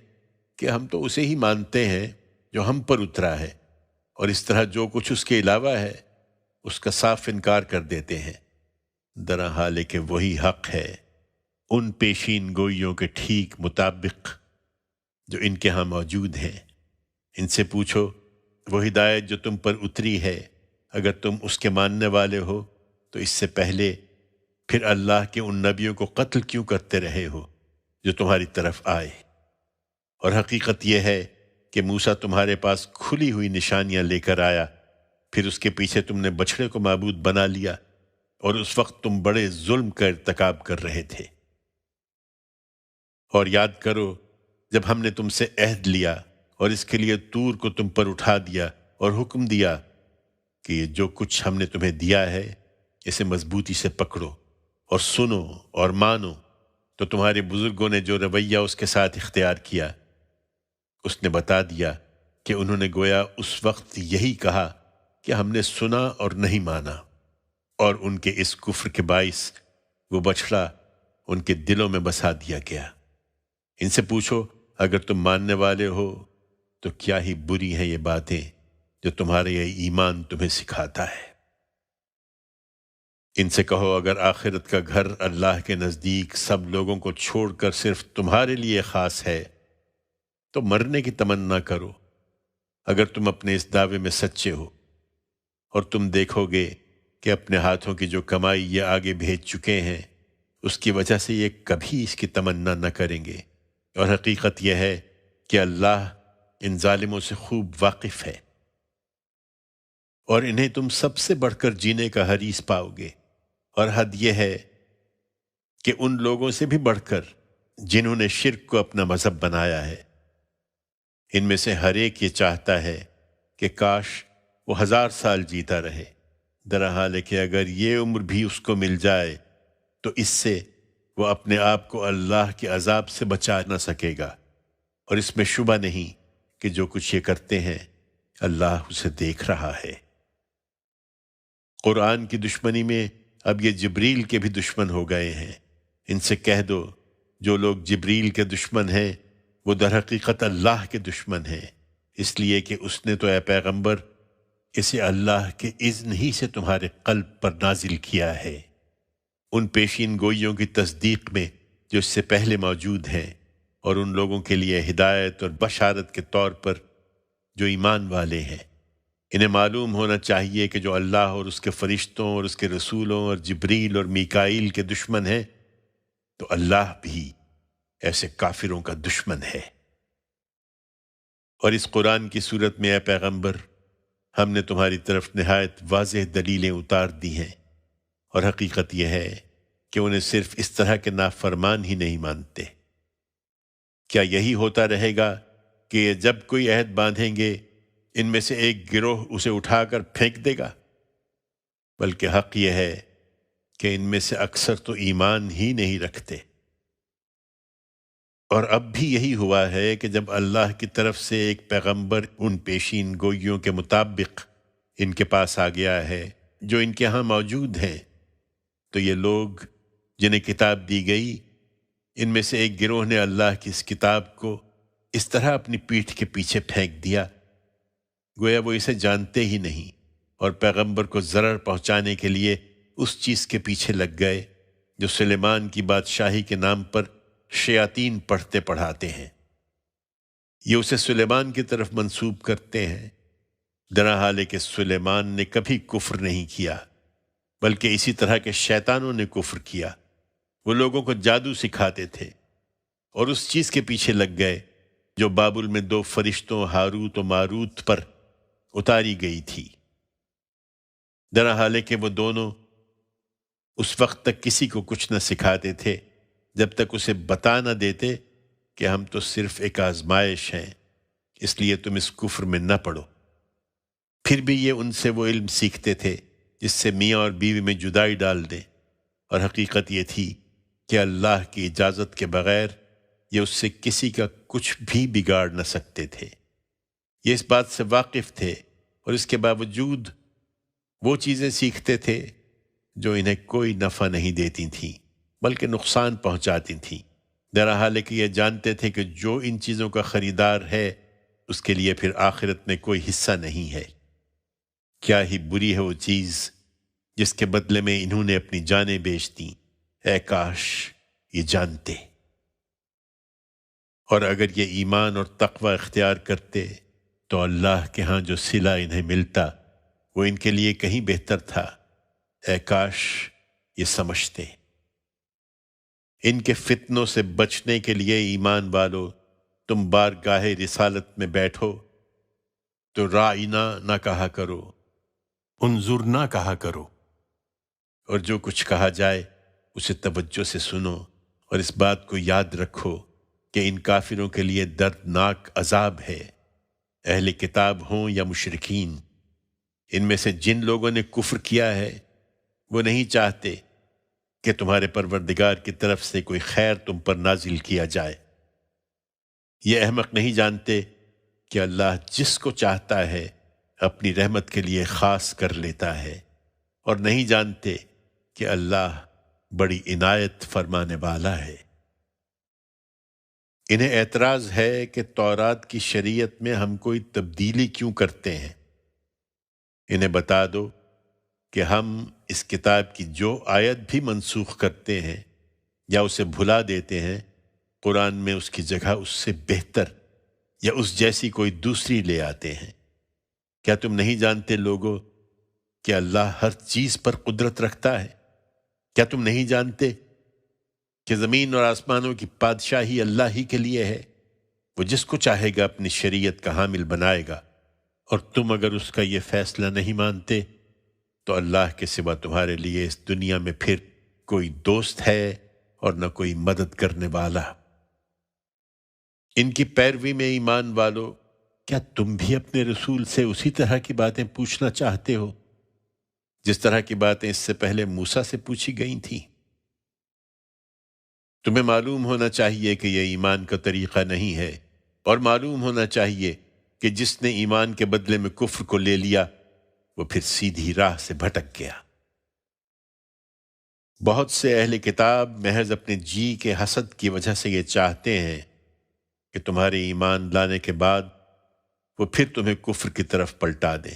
کہ ہم تو اسے ہی مانتے ہیں جو ہم پر اترا ہے، اور اس طرح جو کچھ اس کے علاوہ ہے اس کا صاف انکار کر دیتے ہیں، درحال کہ وہی حق ہے ان پیشین گوئیوں کے ٹھیک مطابق جو ان کے ہاں موجود ہیں۔ ان سے پوچھو وہ ہدایت جو تم پر اتری ہے، اگر تم اس کے ماننے والے ہو تو اس سے پہلے پھر اللہ کے ان نبیوں کو قتل کیوں کرتے رہے ہو جو تمہاری طرف آئے؟ اور حقیقت یہ ہے کہ موسیٰ تمہارے پاس کھلی ہوئی نشانیاں لے کر آیا، پھر اس کے پیچھے تم نے بچھڑے کو معبود بنا لیا، اور اس وقت تم بڑے ظلم کا ارتکاب کر رہے تھے۔ اور یاد کرو جب ہم نے تم سے عہد لیا اور اس کے لیے طور کو تم پر اٹھا دیا اور حکم دیا کہ یہ جو کچھ ہم نے تمہیں دیا ہے اسے مضبوطی سے پکڑو اور سنو اور مانو، تو تمہارے بزرگوں نے جو رویہ اس کے ساتھ اختیار کیا، اس نے بتا دیا کہ انہوں نے گویا اس وقت یہی کہا کہ ہم نے سنا اور نہیں مانا، اور ان کے اس کفر کے باعث وہ بچھڑا ان کے دلوں میں بسا دیا گیا۔ ان سے پوچھو اگر تم ماننے والے ہو تو کیا ہی بری ہیں یہ باتیں جو تمہارے یہ ایمان تمہیں سکھاتا ہے۔ ان سے کہو اگر آخرت کا گھر اللہ کے نزدیک سب لوگوں کو چھوڑ کر صرف تمہارے لیے خاص ہے تو مرنے کی تمنا کرو اگر تم اپنے اس دعوے میں سچے ہو، اور تم دیکھو گے کہ اپنے ہاتھوں کی جو کمائی یہ آگے بھیج چکے ہیں اس کی وجہ سے یہ کبھی اس کی تمنا نہ کریں گے، اور حقیقت یہ ہے کہ اللہ ان ظالموں سے خوب واقف ہے، اور انہیں تم سب سے بڑھ کر جینے کا حریص پاؤ گے۔ اور حد یہ ہے کہ ان لوگوں سے بھی بڑھ کر جنہوں نے شرک کو اپنا مذہب بنایا ہے، ان میں سے ہر ایک یہ چاہتا ہے کہ کاش وہ 1000 سال جیتا رہے، درحال کہ اگر یہ عمر بھی اس کو مل جائے تو اس سے وہ اپنے آپ کو اللہ کے عذاب سے بچا نہ سکے گا، اور اس میں شبہ نہیں کہ جو کچھ یہ کرتے ہیں اللہ اسے دیکھ رہا ہے۔ قرآن کی دشمنی میں اب یہ جبریل کے بھی دشمن ہو گئے ہیں۔ ان سے کہہ دو جو لوگ جبریل کے دشمن ہیں وہ در حقیقت اللہ کے دشمن ہیں، اس لیے کہ اس نے تو اے پیغمبر اسے اللہ کے اذن ہی سے تمہارے قلب پر نازل کیا ہے، ان پیشین گوئیوں کی تصدیق میں جو اس سے پہلے موجود ہیں، اور ان لوگوں کے لیے ہدایت اور بشارت کے طور پر جو ایمان والے ہیں۔ انہیں معلوم ہونا چاہیے کہ جو اللہ اور اس کے فرشتوں اور اس کے رسولوں اور جبریل اور میکائیل کے دشمن ہیں تو اللہ بھی ایسے کافروں کا دشمن ہے۔ اور اس قرآن کی صورت میں اے پیغمبر ہم نے تمہاری طرف نہایت واضح دلیلیں اتار دی ہیں اور حقیقت یہ ہے کہ انہیں صرف اس طرح کے نافرمان ہی نہیں مانتے۔ کیا یہی ہوتا رہے گا کہ یہ جب کوئی عہد باندھیں گے ان میں سے ایک گروہ اسے اٹھا کر پھینک دے گا؟ بلکہ حق یہ ہے کہ ان میں سے اکثر تو ایمان ہی نہیں رکھتے۔ اور اب بھی یہی ہوا ہے کہ جب اللہ کی طرف سے ایک پیغمبر ان پیشین گوئیوں کے مطابق ان کے پاس آ گیا ہے جو ان کے ہاں موجود ہیں، تو یہ لوگ جنہیں کتاب دی گئی ان میں سے ایک گروہ نے اللہ کی اس کتاب کو اس طرح اپنی پیٹھ کے پیچھے پھینک دیا گویا وہ اسے جانتے ہی نہیں، اور پیغمبر کو ضرر پہنچانے کے لیے اس چیز کے پیچھے لگ گئے جو سلیمان کی بادشاہی کے نام پر شیاطین پڑھتے پڑھاتے ہیں۔ یہ اسے سلیمان کی طرف منسوب کرتے ہیں، درحال کہ سلیمان نے کبھی کفر نہیں کیا، بلکہ اسی طرح کے شیطانوں نے کفر کیا۔ وہ لوگوں کو جادو سکھاتے تھے اور اس چیز کے پیچھے لگ گئے جو بابل میں 2 فرشتوں ہاروت و ماروت پر اتاری گئی تھی، درحال کہ وہ دونوں اس وقت تک کسی کو کچھ نہ سکھاتے تھے جب تک اسے بتا نہ دیتے کہ ہم تو صرف ایک آزمائش ہیں، اس لیے تم اس کفر میں نہ پڑو۔ پھر بھی یہ ان سے وہ علم سیکھتے تھے جس سے میاں اور بیوی میں جدائی ڈال دیں، اور حقیقت یہ تھی کہ اللہ کی اجازت کے بغیر یہ اس سے کسی کا کچھ بھی بگاڑ نہ سکتے تھے۔ یہ اس بات سے واقف تھے اور اس کے باوجود وہ چیزیں سیکھتے تھے جو انہیں کوئی نفع نہیں دیتی تھیں بلکہ نقصان پہنچاتی تھیں، درحال کہ یہ جانتے تھے کہ جو ان چیزوں کا خریدار ہے اس کے لیے پھر آخرت میں کوئی حصہ نہیں ہے۔ کیا ہی بری ہے وہ چیز جس کے بدلے میں انہوں نے اپنی جانیں بیچ دیں، اے کاش یہ جانتے۔ اور اگر یہ ایمان اور تقوی اختیار کرتے تو اللہ کے ہاں جو صلہ انہیں ملتا وہ ان کے لیے کہیں بہتر تھا، اے کاش یہ سمجھتے۔ ان کے فتنوں سے بچنے کے لیے ایمان والو تم بارگاہ رسالت میں بیٹھو تو رائنا نہ کہا کرو، انظر نہ کہا کرو، اور جو کچھ کہا جائے اسے توجہ سے سنو، اور اس بات کو یاد رکھو کہ ان کافروں کے لیے دردناک عذاب ہے، اہل کتاب ہوں یا مشرکین۔ ان میں سے جن لوگوں نے کفر کیا ہے وہ نہیں چاہتے کہ تمہارے پروردگار کی طرف سے کوئی خیر تم پر نازل کیا جائے۔ یہ احمق نہیں جانتے کہ اللہ جس کو چاہتا ہے اپنی رحمت کے لیے خاص کر لیتا ہے، اور نہیں جانتے کہ اللہ بڑی عنایت فرمانے والا ہے۔ انہیں اعتراض ہے کہ تورات کی شریعت میں ہم کوئی تبدیلی کیوں کرتے ہیں۔ انہیں بتا دو کہ ہم اس کتاب کی جو آیت بھی منسوخ کرتے ہیں یا اسے بھلا دیتے ہیں، قرآن میں اس کی جگہ اس سے بہتر یا اس جیسی کوئی دوسری لے آتے ہیں۔ کیا تم نہیں جانتے لوگو کہ اللہ ہر چیز پر قدرت رکھتا ہے؟ کیا تم نہیں جانتے کہ زمین اور آسمانوں کی بادشاہی اللہ ہی کے لیے ہے؟ وہ جس کو چاہے گا اپنی شریعت کا حامل بنائے گا، اور تم اگر اس کا یہ فیصلہ نہیں مانتے تو اللہ کے سوا تمہارے لیے اس دنیا میں پھر کوئی دوست ہے اور نہ کوئی مدد کرنے والا۔ ان کی پیروی میں ایمان والو، کیا تم بھی اپنے رسول سے اسی طرح کی باتیں پوچھنا چاہتے ہو جس طرح کی باتیں اس سے پہلے موسیٰ سے پوچھی گئی تھیں؟ تمہیں معلوم ہونا چاہیے کہ یہ ایمان کا طریقہ نہیں ہے، اور معلوم ہونا چاہیے کہ جس نے ایمان کے بدلے میں کفر کو لے لیا وہ پھر سیدھی راہ سے بھٹک گیا۔ بہت سے اہل کتاب محض اپنے جی کے حسد کی وجہ سے یہ چاہتے ہیں کہ تمہارے ایمان لانے کے بعد وہ پھر تمہیں کفر کی طرف پلٹا دیں،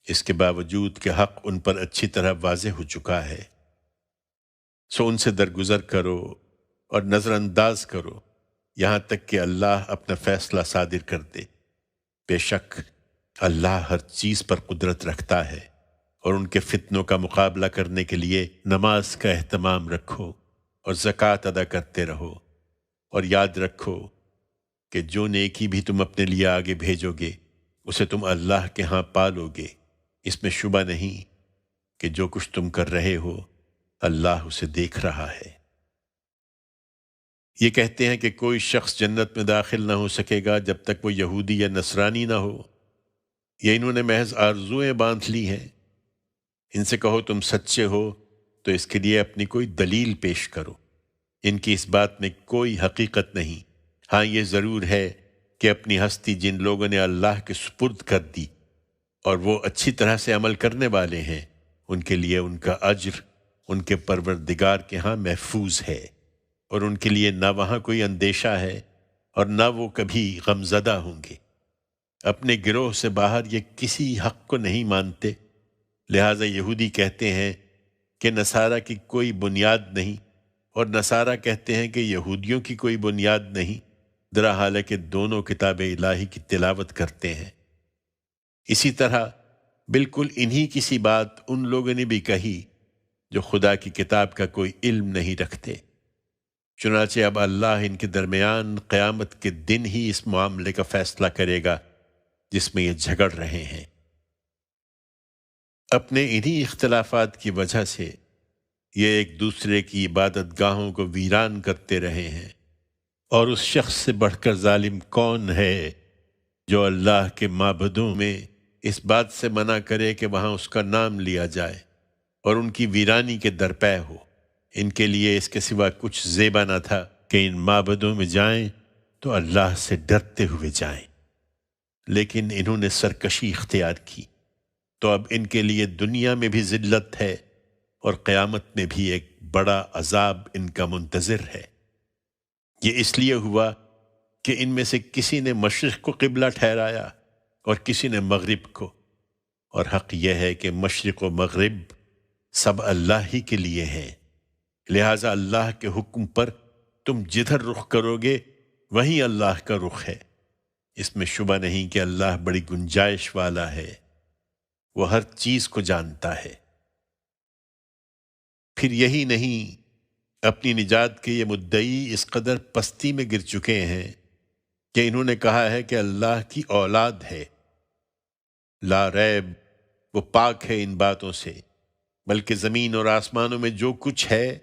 اس کے باوجود کہ حق ان پر اچھی طرح واضح ہو چکا ہے۔ سو ان سے درگزر کرو اور نظر انداز کرو یہاں تک کہ اللہ اپنا فیصلہ صادر کر دے۔ بے شک اللہ ہر چیز پر قدرت رکھتا ہے، اور ان کے فتنوں کا مقابلہ کرنے کے لیے نماز کا اہتمام رکھو اور زکوٰۃ ادا کرتے رہو، اور یاد رکھو کہ جو نیکی بھی تم اپنے لیے آگے بھیجو گے اسے تم اللہ کے ہاں پالو گے۔ اس میں شبہ نہیں کہ جو کچھ تم کر رہے ہو اللہ اسے دیکھ رہا ہے۔ یہ کہتے ہیں کہ کوئی شخص جنت میں داخل نہ ہو سکے گا جب تک وہ یہودی یا نصرانی نہ ہو۔ یہ انہوں نے محض آرزوئیں باندھ لی ہیں۔ ان سے کہو تم سچے ہو تو اس کے لیے اپنی کوئی دلیل پیش کرو۔ ان کی اس بات میں کوئی حقیقت نہیں۔ ہاں یہ ضرور ہے کہ اپنی ہستی جن لوگوں نے اللہ کے سپرد کر دی اور وہ اچھی طرح سے عمل کرنے والے ہیں، ان کے لیے ان کا اجر ان کے پروردگار کے ہاں محفوظ ہے، اور ان کے لیے نہ وہاں کوئی اندیشہ ہے اور نہ وہ کبھی غمزدہ ہوں گے۔ اپنے گروہ سے باہر یہ کسی حق کو نہیں مانتے، لہٰذا یہودی کہتے ہیں کہ نصارہ کی کوئی بنیاد نہیں، اور نصارہ کہتے ہیں کہ یہودیوں کی کوئی بنیاد نہیں، درا حالانکہ دونوں کتاب الہی کی تلاوت کرتے ہیں۔ اسی طرح بالکل انہی کسی بات ان لوگوں نے بھی کہی جو خدا کی کتاب کا کوئی علم نہیں رکھتے۔ چنانچہ اب اللہ ان کے درمیان قیامت کے دن ہی اس معاملے کا فیصلہ کرے گا جس میں یہ جھگڑ رہے ہیں۔ اپنے انہی اختلافات کی وجہ سے یہ ایک دوسرے کی عبادت گاہوں کو ویران کرتے رہے ہیں، اور اس شخص سے بڑھ کر ظالم کون ہے جو اللہ کے معبدوں میں اس بات سے منع کرے کہ وہاں اس کا نام لیا جائے اور ان کی ویرانی کے درپے ہو۔ ان کے لیے اس کے سوا کچھ زیبا نہ تھا کہ ان معبدوں میں جائیں تو اللہ سے ڈرتے ہوئے جائیں، لیکن انہوں نے سرکشی اختیار کی، تو اب ان کے لیے دنیا میں بھی ذلت ہے اور قیامت میں بھی ایک بڑا عذاب ان کا منتظر ہے۔ یہ اس لیے ہوا کہ ان میں سے کسی نے مشرق کو قبلہ ٹھہرایا اور کسی نے مغرب کو، اور حق یہ ہے کہ مشرق و مغرب سب اللہ ہی کے لیے ہیں، لہٰذا اللہ کے حکم پر تم جدھر رخ کرو گے وہیں اللہ کا رخ ہے۔ اس میں شبہ نہیں کہ اللہ بڑی گنجائش والا ہے، وہ ہر چیز کو جانتا ہے۔ پھر یہی نہیں، اپنی نجات کے یہ مدعی اس قدر پستی میں گر چکے ہیں کہ انہوں نے کہا ہے کہ اللہ کی اولاد ہے۔ لا ریب، وہ پاک ہے ان باتوں سے، بلکہ زمین اور آسمانوں میں جو کچھ ہے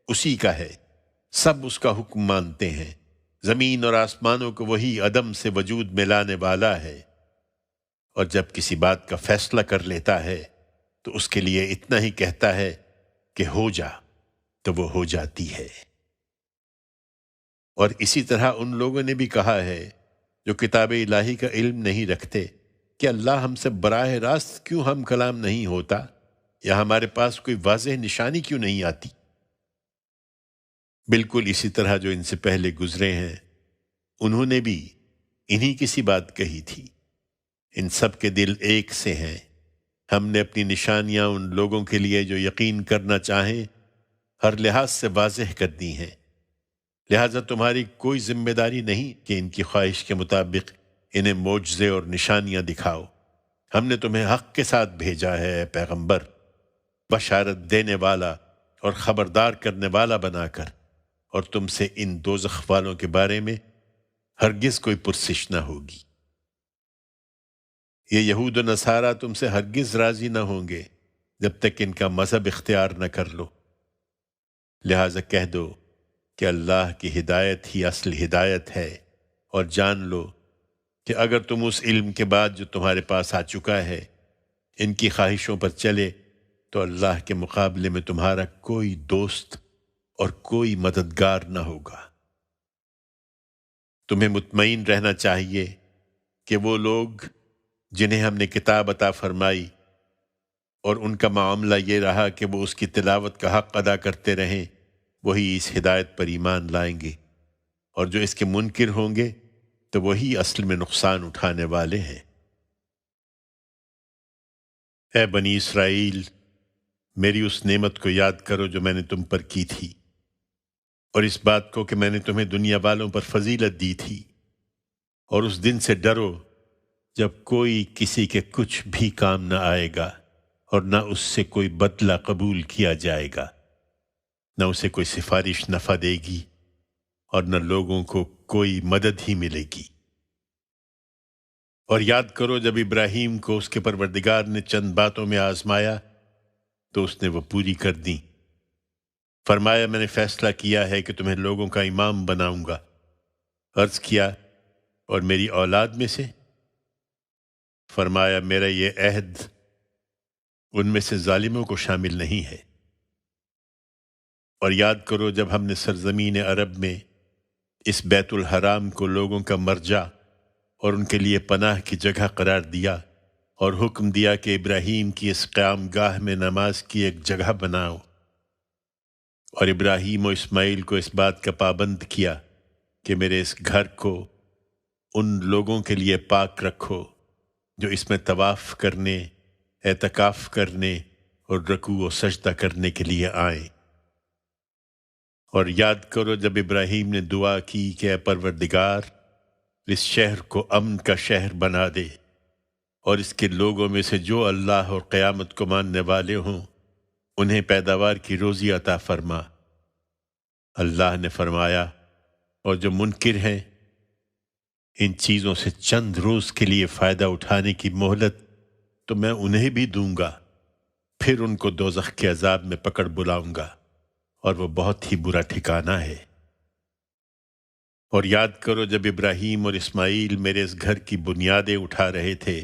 اسی کا ہے، سب اس کا حکم مانتے ہیں۔ زمین اور آسمانوں کو وہی عدم سے وجود میں لانے والا ہے، اور جب کسی بات کا فیصلہ کر لیتا ہے تو اس کے لیے اتنا ہی کہتا ہے کہ ہو جا، تو وہ ہو جاتی ہے۔ اور اسی طرح ان لوگوں نے بھی کہا ہے جو کتاب الہی کا علم نہیں رکھتے کہ اللہ ہم سے براہ راست کیوں ہم کلام نہیں ہوتا، یا ہمارے پاس کوئی واضح نشانی کیوں نہیں آتی۔ بالکل اسی طرح جو ان سے پہلے گزرے ہیں انہوں نے بھی انہی کسی بات کہی تھی۔ ان سب کے دل ایک سے ہیں۔ ہم نے اپنی نشانیاں ان لوگوں کے لیے جو یقین کرنا چاہیں ہر لحاظ سے واضح کر دی ہیں، لہٰذا تمہاری کوئی ذمہ داری نہیں کہ ان کی خواہش کے مطابق انہیں معجزے اور نشانیاں دکھاؤ۔ ہم نے تمہیں حق کے ساتھ بھیجا ہے اے پیغمبر، بشارت دینے والا اور خبردار کرنے والا بنا کر، اور تم سے ان دوزخ والوں کے بارے میں ہرگز کوئی پرسش نہ ہوگی۔ یہ یہود و نصارہ تم سے ہرگز راضی نہ ہوں گے جب تک ان کا مذہب اختیار نہ کر لو، لہٰذا کہہ دو کہ اللہ کی ہدایت ہی اصل ہدایت ہے، اور جان لو کہ اگر تم اس علم کے بعد جو تمہارے پاس آ چکا ہے ان کی خواہشوں پر چلے تو اللہ کے مقابلے میں تمہارا کوئی دوست اور کوئی مددگار نہ ہوگا۔ تمہیں مطمئن رہنا چاہیے کہ وہ لوگ جنہیں ہم نے کتاب عطا فرمائی اور ان کا معاملہ یہ رہا کہ وہ اس کی تلاوت کا حق ادا کرتے رہیں، وہی اس ہدایت پر ایمان لائیں گے، اور جو اس کے منکر ہوں گے تو وہی اصل میں نقصان اٹھانے والے ہیں۔ اے بنی اسرائیل، میری اس نعمت کو یاد کرو جو میں نے تم پر کی تھی، اور اس بات کو کہ میں نے تمہیں دنیا والوں پر فضیلت دی تھی، اور اس دن سے ڈرو جب کوئی کسی کے کچھ بھی کام نہ آئے گا اور نہ اس سے کوئی بدلہ قبول کیا جائے گا، نہ اسے کوئی سفارش نفع دے گی اور نہ لوگوں کو کوئی مدد ہی ملے گی۔ اور یاد کرو جب ابراہیم کو اس کے پروردگار نے چند باتوں میں آزمایا تو اس نے وہ پوری کر دیں۔ فرمایا میں نے فیصلہ کیا ہے کہ تمہیں لوگوں کا امام بناؤں گا۔ عرض کیا اور میری اولاد میں سے؟ فرمایا میرا یہ عہد ان میں سے ظالموں کو شامل نہیں ہے۔ اور یاد کرو جب ہم نے سرزمین عرب میں اس بیت الحرام کو لوگوں کا مرجع اور ان کے لیے پناہ کی جگہ قرار دیا اور حکم دیا کہ ابراہیم کی اس قیام گاہ میں نماز کی ایک جگہ بناؤ، اور ابراہیم و اسماعیل کو اس بات کا پابند کیا کہ میرے اس گھر کو ان لوگوں کے لیے پاک رکھو جو اس میں طواف کرنے، اعتکاف کرنے اور رکوع و سجدہ کرنے کے لیے آئیں۔ اور یاد کرو جب ابراہیم نے دعا کی کہ اے پروردگار اس شہر کو امن کا شہر بنا دے، اور اس کے لوگوں میں سے جو اللہ اور قیامت کو ماننے والے ہوں انہیں پیداوار کی روزی عطا فرما۔ اللہ نے فرمایا اور جو منکر ہیں ان چیزوں سے چند روز کے لیے فائدہ اٹھانے کی مہلت تو میں انہیں بھی دوں گا، پھر ان کو دوزخ کے عذاب میں پکڑ بلاؤں گا، اور وہ بہت ہی برا ٹھکانہ ہے۔ اور یاد کرو جب ابراہیم اور اسماعیل میرے اس گھر کی بنیادیں اٹھا رہے تھے،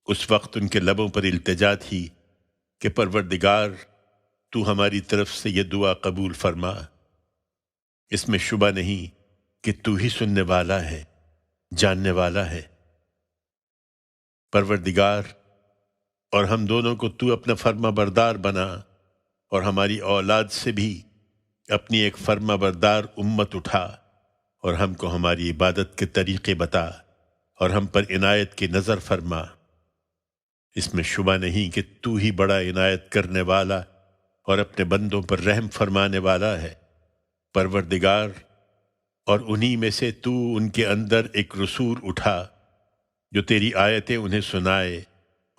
اس وقت ان کے لبوں پر التجا تھی کہ پروردگار تو ہماری طرف سے یہ دعا قبول فرما۔ اس میں شبہ نہیں کہ تو ہی سننے والا ہے، جاننے والا ہے۔ پروردگار اور ہم دونوں کو تو اپنا فرما بردار بنا، اور ہماری اولاد سے بھی اپنی ایک فرما بردار امت اٹھا، اور ہم کو ہماری عبادت کے طریقے بتا، اور ہم پر عنایت کی نظر فرما۔ اس میں شبہ نہیں کہ تو ہی بڑا عنایت کرنے والا اور اپنے بندوں پر رحم فرمانے والا ہے۔ پروردگار اور انہی میں سے تو ان کے اندر ایک رسول اٹھا جو تیری آیتیں انہیں سنائے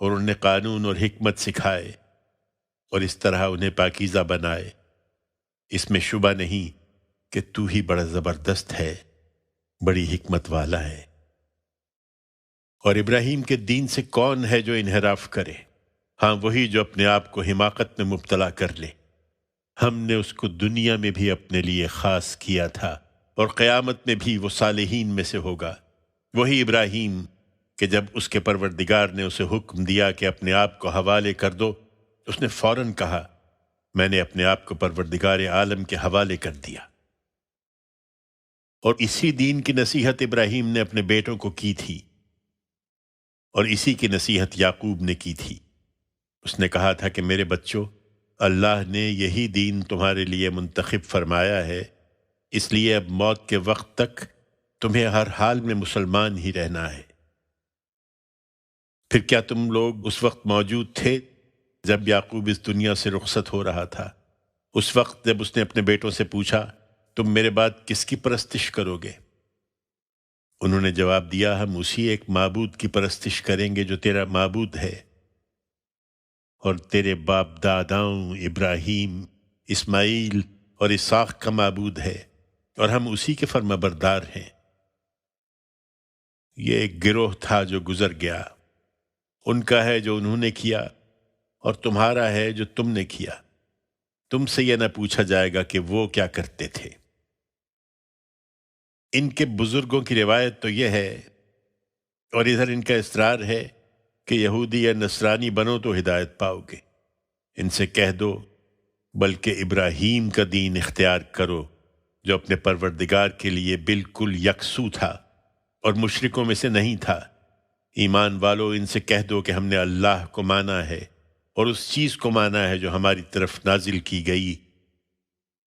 اور انہیں قانون اور حکمت سکھائے، اور اس طرح انہیں پاکیزہ بنائے۔ اس میں شبہ نہیں کہ تو ہی بڑا زبردست ہے، بڑی حکمت والا ہے۔ اور ابراہیم کے دین سے کون ہے جو انحراف کرے؟ ہاں وہی جو اپنے آپ کو حماقت میں مبتلا کر لے۔ ہم نے اس کو دنیا میں بھی اپنے لیے خاص کیا تھا، اور قیامت میں بھی وہ صالحین میں سے ہوگا۔ وہی ابراہیم کہ جب اس کے پروردگار نے اسے حکم دیا کہ اپنے آپ کو حوالے کر دو، اس نے فوراً کہا میں نے اپنے آپ کو پروردگار عالم کے حوالے کر دیا۔ اور اسی دین کی نصیحت ابراہیم نے اپنے بیٹوں کو کی تھی، اور اسی کی نصیحت یعقوب نے کی تھی۔ اس نے کہا تھا کہ میرے بچوں، اللہ نے یہی دین تمہارے لیے منتخب فرمایا ہے، اس لیے اب موت کے وقت تک تمہیں ہر حال میں مسلمان ہی رہنا ہے۔ پھر کیا تم لوگ اس وقت موجود تھے جب یعقوب اس دنیا سے رخصت ہو رہا تھا؟ اس وقت جب اس نے اپنے بیٹوں سے پوچھا تم میرے بعد کس کی پرستش کرو گے؟ انہوں نے جواب دیا ہم اسی ایک معبود کی پرستش کریں گے جو تیرا معبود ہے اور تیرے باپ داداؤں ابراہیم، اسماعیل اور اسحاق کا معبود ہے، اور ہم اسی کے فرما بردار ہیں۔ یہ ایک گروہ تھا جو گزر گیا، ان کا ہے جو انہوں نے کیا، اور تمہارا ہے جو تم نے کیا۔ تم سے یہ نہ پوچھا جائے گا کہ وہ کیا کرتے تھے۔ ان کے بزرگوں کی روایت تو یہ ہے، اور ادھر ان کا اصرار ہے کہ یہودی یا نصرانی بنو تو ہدایت پاؤ گے۔ ان سے کہہ دو بلکہ ابراہیم کا دین اختیار کرو جو اپنے پروردگار کے لیے بالکل یکسو تھا اور مشرکوں میں سے نہیں تھا۔ ایمان والو ان سے کہہ دو کہ ہم نے اللہ کو مانا ہے اور اس چیز کو مانا ہے جو ہماری طرف نازل کی گئی،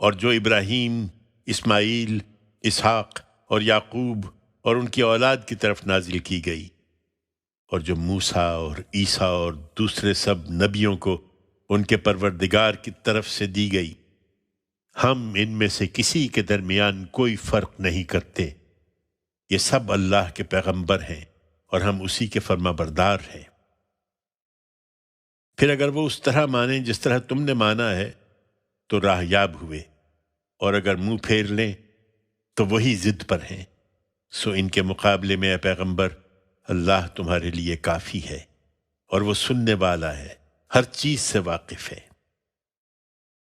اور جو ابراہیم، اسماعیل، اسحاق اور یعقوب اور ان کی اولاد کی طرف نازل کی گئی، اور جو موسیٰ اور عیسیٰ اور دوسرے سب نبیوں کو ان کے پروردگار کی طرف سے دی گئی۔ ہم ان میں سے کسی کے درمیان کوئی فرق نہیں کرتے، یہ سب اللہ کے پیغمبر ہیں اور ہم اسی کے فرما بردار ہیں۔ پھر اگر وہ اس طرح مانیں جس طرح تم نے مانا ہے تو راہ یاب ہوئے، اور اگر منہ پھیر لیں تو وہی ضد پر ہیں۔ سو ان کے مقابلے میں اے پیغمبر اللہ تمہارے لیے کافی ہے، اور وہ سننے والا ہے، ہر چیز سے واقف ہے۔